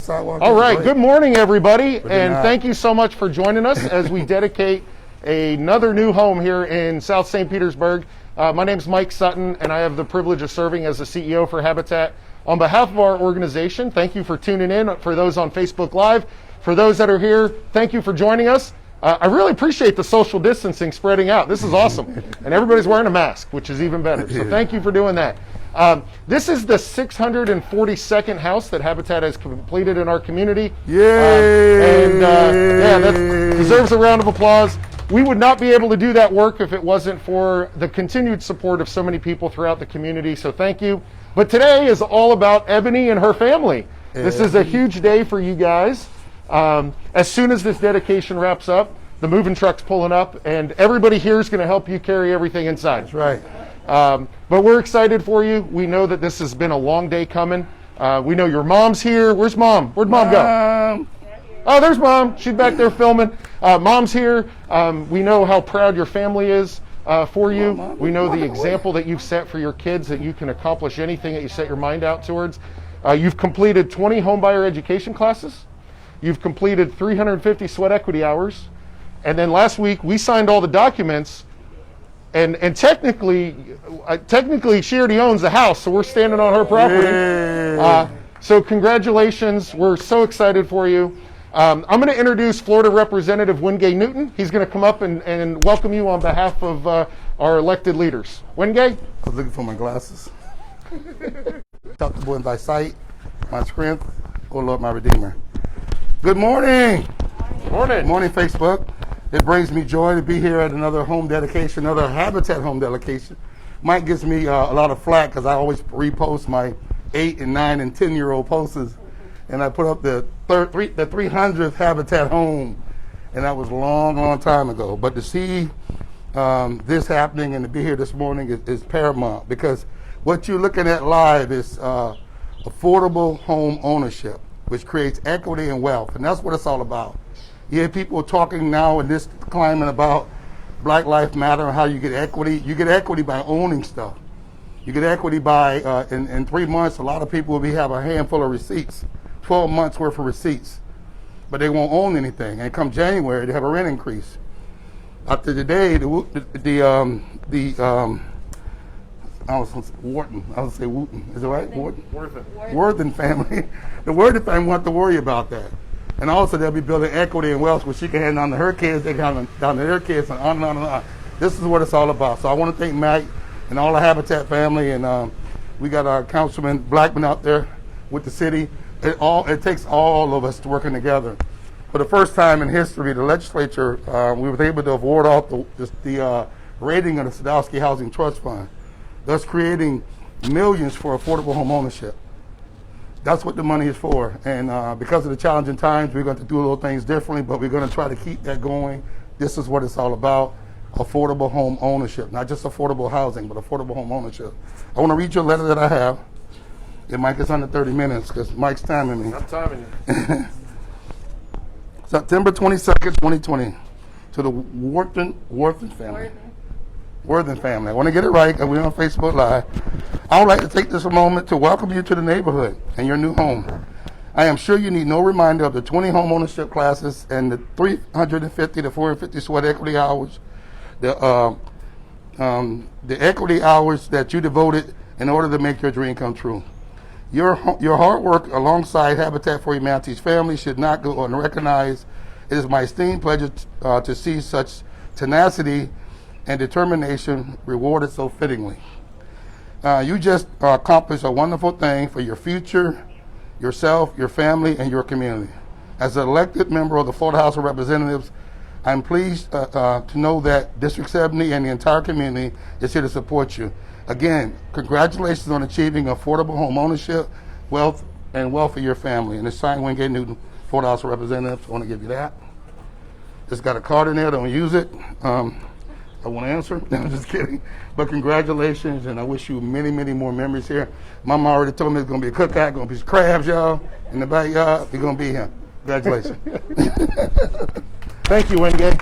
Sidewalk. All right, good morning, everybody, and night. thank you so much for joining us as we dedicate another new home here in South St. Petersburg. My name's Mike Sutton, and I have the privilege of serving as the CEO for Habitat. On behalf of our organization, thank you for tuning in. For those on Facebook Live, for those that are here, thank you for joining us. I really appreciate the social distancing spreading out. This is awesome, and everybody's wearing a mask, which is even better. So thank you for doing that. This is the 642nd house that Habitat has completed in our community. Yay! That deserves a round of applause. We would not be able to do that work if it wasn't for the continued support of so many people throughout the community, so thank you. But today is all about Ebony and her family. This is a huge day for you guys. As soon as this dedication wraps up, the moving truck's pulling up, and everybody here is going to help you carry everything inside. That's right. But we're excited for you. We know that this has been a long day coming. We know your mom's here. Where's Mom? Where'd Mom go? Oh, there's Mom. She's back there filming. Mom's here. We know how proud your family is for you. We know the example that you've set for your kids, that you can accomplish anything that you set your mind out towards. You've completed 20 homebuyer education classes. You've completed 350 sweat equity hours. And then last week, we signed all the documents. And technically, she already owns the house, so we're standing on her property. So congratulations. We're so excited for you. I'm going to introduce Florida Representative Wingay Newton. He's going to come up and welcome you on behalf of our elected leaders. Wingay? I was looking for my glasses. Comfortable in thy sight, my strength, O Lord, my Redeemer. Good morning. Morning. Good morning, Facebook. It brings me joy to be here at another home dedication, another Habitat home dedication. Mike gives me a lot of flack because I always repost my 8 and 9 and 10-year-old posts, and I put up the 300th Habitat home, and that was a long, long time ago. But to see this happening and to be here this morning is paramount, because what you're looking at live is affordable home ownership, which creates equity and wealth, and that's what it's all about. You hear people talking now in this climate about Black Lives Matter and how you get equity. You get equity by owning stuff. You get equity by, in 3 months, a lot of people will have a handful of receipts, 12 months worth of receipts, but they won't own anything. And come January, they have a rent increase. After today, I was going to say Worthen. I was going to say Wooten. Is it right? Worthen family. The Worthen family won't have to worry about that. And also they'll be building equity and wealth, which she can hand down to her kids, they can hand down to their kids, and on and on and on. This is what it's all about. So I want to thank Mike and all the Habitat family, and we got our Councilman Blackman out there with the city. It takes all of us working together. For the first time in history, the legislature, we were able to award off the rating of the Sadowski Housing Trust Fund, thus creating millions for affordable home ownership. That's what the money is for. And because of the challenging times, we're going to do little things differently, but we're going to try to keep that going. This is what it's all about, affordable home ownership. Not just affordable housing, but affordable home ownership. I want to read you a letter that I have. It might get under 30 minutes because Mike's timing me. I'm timing you. September 22nd, 2020, to the Worthen family. Worthen family. I want to get it right because we're on Facebook Live. I would like to take this a moment to welcome you to the neighborhood and your new home. I am sure you need no reminder of the 20 home ownership classes and the 350 to 450 sweat equity hours, the equity hours that you devoted in order to make your dream come true. Your hard work alongside Habitat for Humanity's family should not go unrecognized. It is my esteemed pleasure to see such tenacity and determination rewarded so fittingly. You just accomplished a wonderful thing for your future, yourself, your family, and your community. As an elected member of the Florida House of Representatives, I'm pleased to know that District 70 and the entire community is here to support you. Again, congratulations on achieving affordable home ownership, wealth for your family. And it's signed Wingay Newton, Florida House of Representatives. I want to give you that. It's got a card in there, don't use it. I won't answer. No, I'm just kidding. But congratulations, and I wish you many, many more memories here. Mama already told me it's going to be a cookout, going to be crabs, y'all, in the backyard. You're going to be here. Congratulations. Thank you, Wingay.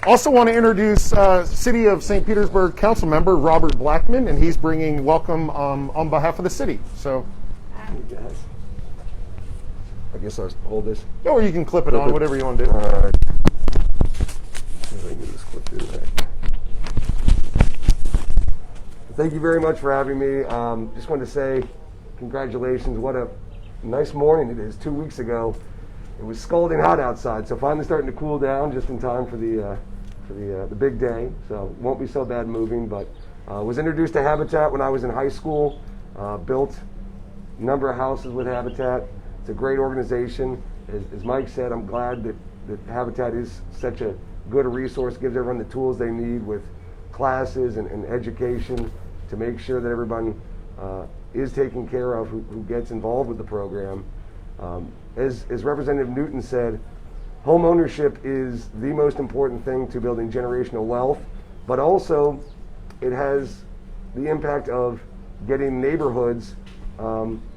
Also want to introduce City of St. Petersburg Council Member Robert Blackman, and he's bringing welcome on behalf of the city. So, Hey guys. I guess I'll hold this. Or you can clip it on, whatever you want to do. All right. See if I can get this clip through there. Thank you very much for having me. Just wanted to say congratulations. What a nice morning it is. 2 weeks ago, it was scalding hot outside, so finally starting to cool down just in time for the big day. So it won't be so bad moving. But was introduced to Habitat when I was in high school. Built a number of houses with Habitat. It's a great organization. As Mike said, I'm glad that Habitat is such a good resource, gives everyone the tools they need with classes and education to make sure that everyone is taken care of who gets involved with the program. As Representative Newton said, home ownership is the most important thing to building generational wealth, but also it has the impact of getting neighborhoods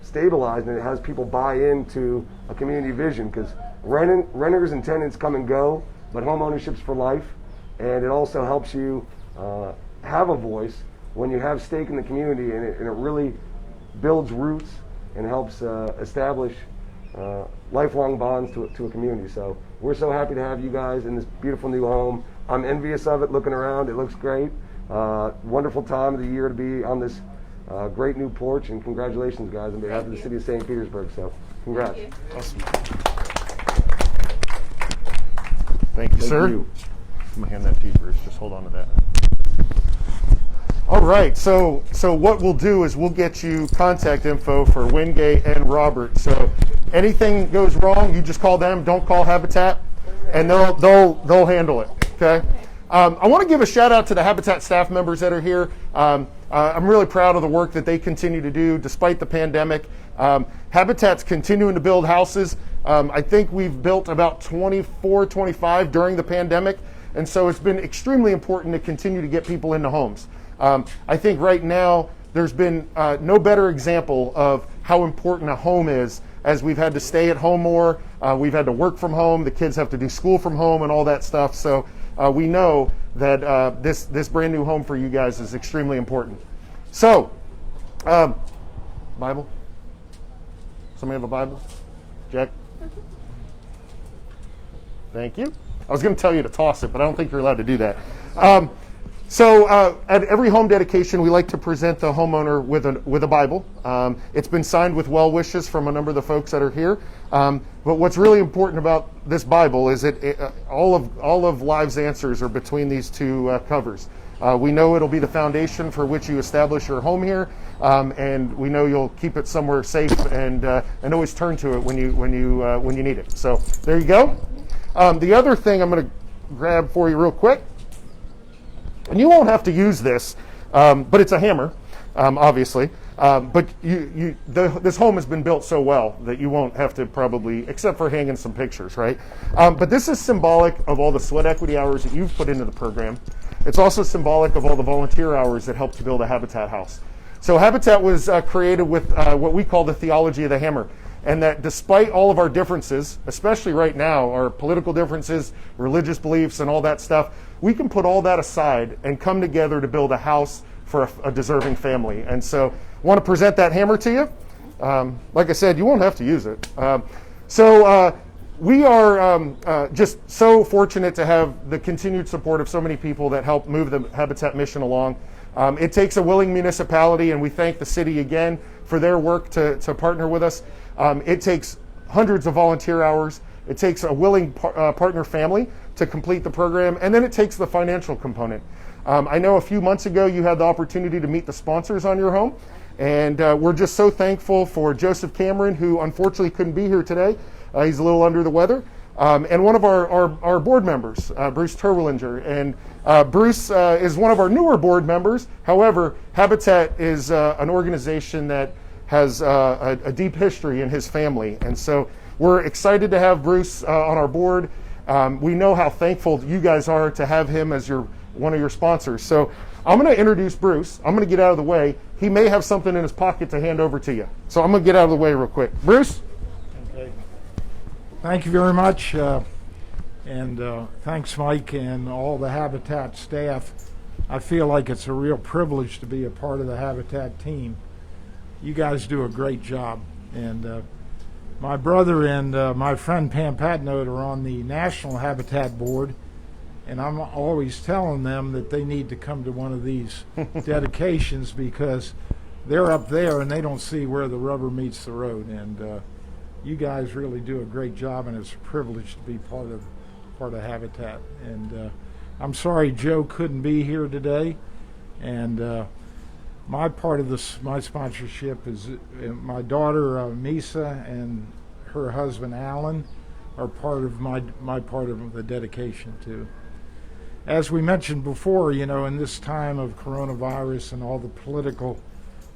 stabilized, and it has people buy into a community vision, because renters and tenants come and go, but home ownership's for life, and it also helps you have a voice when you have stake in the community, and it really builds roots and helps establish lifelong bonds to a community. So we're so happy to have you guys in this beautiful new home. I'm envious of it looking around. It looks great. Wonderful time of the year to be on this great new porch, and congratulations, guys, on behalf of the city of St. Petersburg. So congrats. Awesome. Thank you, sir. You. I'm going to hand that to you, Bruce. Just hold on to that. All right, so what we'll do is we'll get you contact info for Wingate and Robert. So anything goes wrong, you just call them. Don't call Habitat, and they'll handle it. Okay. I want to give a shout out to the Habitat staff members that are here. I'm really proud of the work that they continue to do despite the pandemic. Habitat's continuing to build houses. I think we've built about 24, 25 during the pandemic, and so it's been extremely important to continue to get people into homes. I think right now there's been no better example of how important a home is, as we've had to stay at home more, we've had to work from home, the kids have to do school from home and all that stuff. So we know that this brand new home for you guys is extremely important. So, Bible? Somebody have a Bible? Jack? Thank you. I was going to tell you to toss it, but I don't think you're allowed to do that. So at every home dedication, we like to present the homeowner with a Bible. It's been signed with well wishes from a number of the folks that are here. But what's really important about this Bible is that all of Life's answers are between these two covers. We know it'll be the foundation for which you establish your home here, and we know you'll keep it somewhere safe and always turn to it when you need it. So there you go. The other thing I'm going to grab for you real quick. And you won't have to use this, but it's a hammer, obviously. But this home has been built so well that you won't have to probably, except for hanging some pictures, right? But this is symbolic of all the sweat equity hours that you've put into the program. It's also symbolic of all the volunteer hours that helped to build a Habitat house. So Habitat was created with what we call the theology of the hammer. And that despite all of our differences, especially right now, our political differences, religious beliefs, and all that stuff, we can put all that aside and come together to build a house for a deserving family. And so I want to present that hammer to you. Like I said, you won't have to use it. We are just so fortunate to have the continued support of so many people that help move the Habitat mission along. It takes a willing municipality, and we thank the city again for their work to partner with us. It takes hundreds of volunteer hours. It takes a willing partner family to complete the program, and then it takes the financial component. I know a few months ago you had the opportunity to meet the sponsors on your home, and we're just so thankful for Joseph Cameron, who unfortunately couldn't be here today. He's a little under the weather. And one of our board members, Bruce Terwillinger. And Bruce is one of our newer board members. However, Habitat is an organization that has a deep history in his family. And so we're excited to have Bruce on our board. We know how thankful you guys are to have him as one of your sponsors. So I'm going to introduce Bruce. I'm going to get out of the way. He may have something in his pocket to hand over to you. So I'm going to get out of the way real quick. Bruce? Okay. Thank you very much. And thanks, Mike, and all the Habitat staff. I feel like it's a real privilege to be a part of the Habitat team. You guys do a great job. And my brother and my friend Pam Patnode are on the National Habitat Board, and I'm always telling them that they need to come to one of these dedications because they're up there and they don't see where the rubber meets the road. And you guys really do a great job, and it's a privilege to be part of Habitat. And I'm sorry Joe couldn't be here today. And my part of my sponsorship is my daughter Misa and her husband Alan are part of my part of the dedication too. As we mentioned before, you know, in this time of coronavirus and all the political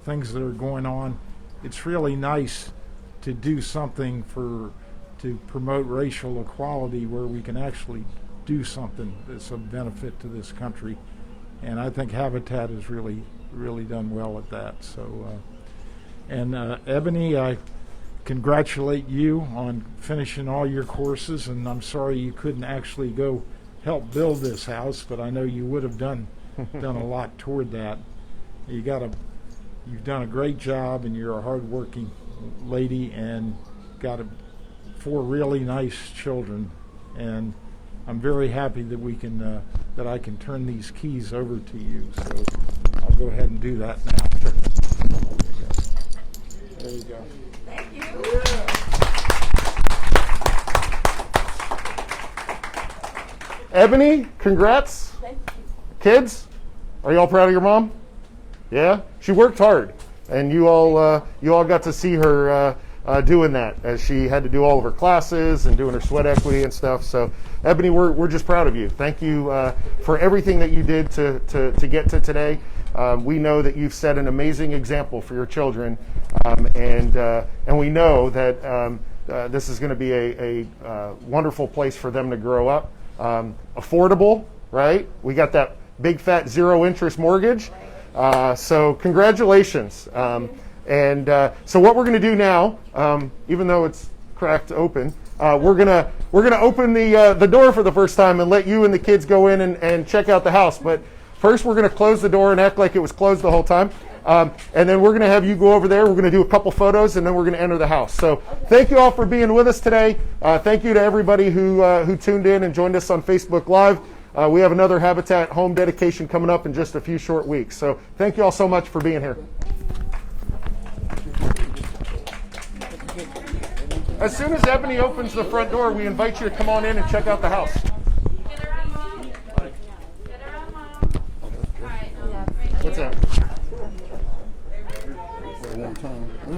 things that are going on, it's really nice to do something to promote racial equality where we can actually do something that's of benefit to this country. And I think Habitat has really done well at that. So, Ebony, I congratulate you on finishing all your courses, and I'm sorry you couldn't actually go help build this house, but I know you would have done a lot toward that. You've done a great job, and you're a hardworking lady, and got 4 really nice children, and I'm very happy that that I can turn these keys over to you. So I'll go ahead and do that now. There you go. Thank you. Ebony, congrats. Thank you. Kids, are you all proud of your mom? Yeah, she worked hard, and you all got to see her doing that as she had to do all of her classes and doing her sweat equity and stuff. So, Ebony, we're just proud of you. Thank you for everything that you did to get to today. We know that you've set an amazing example for your children, and we know that this is going to be a wonderful place for them to grow up. Affordable, right? We got that big fat 0-interest mortgage. So congratulations. So what we're going to do now, even though it's cracked open, we're gonna open the door for the first time and let you and the kids go in and check out the house. But first, we're going to close the door and act like it was closed the whole time. And then we're going to have you go over there. We're going to do a couple photos, and then we're going to enter the house. So thank you all for being with us today. Thank you to everybody who tuned in and joined us on Facebook Live. We have another Habitat home dedication coming up in just a few short weeks. So thank you all so much for being here. As soon as Ebony opens the front door, we invite you to come on in and check out the house.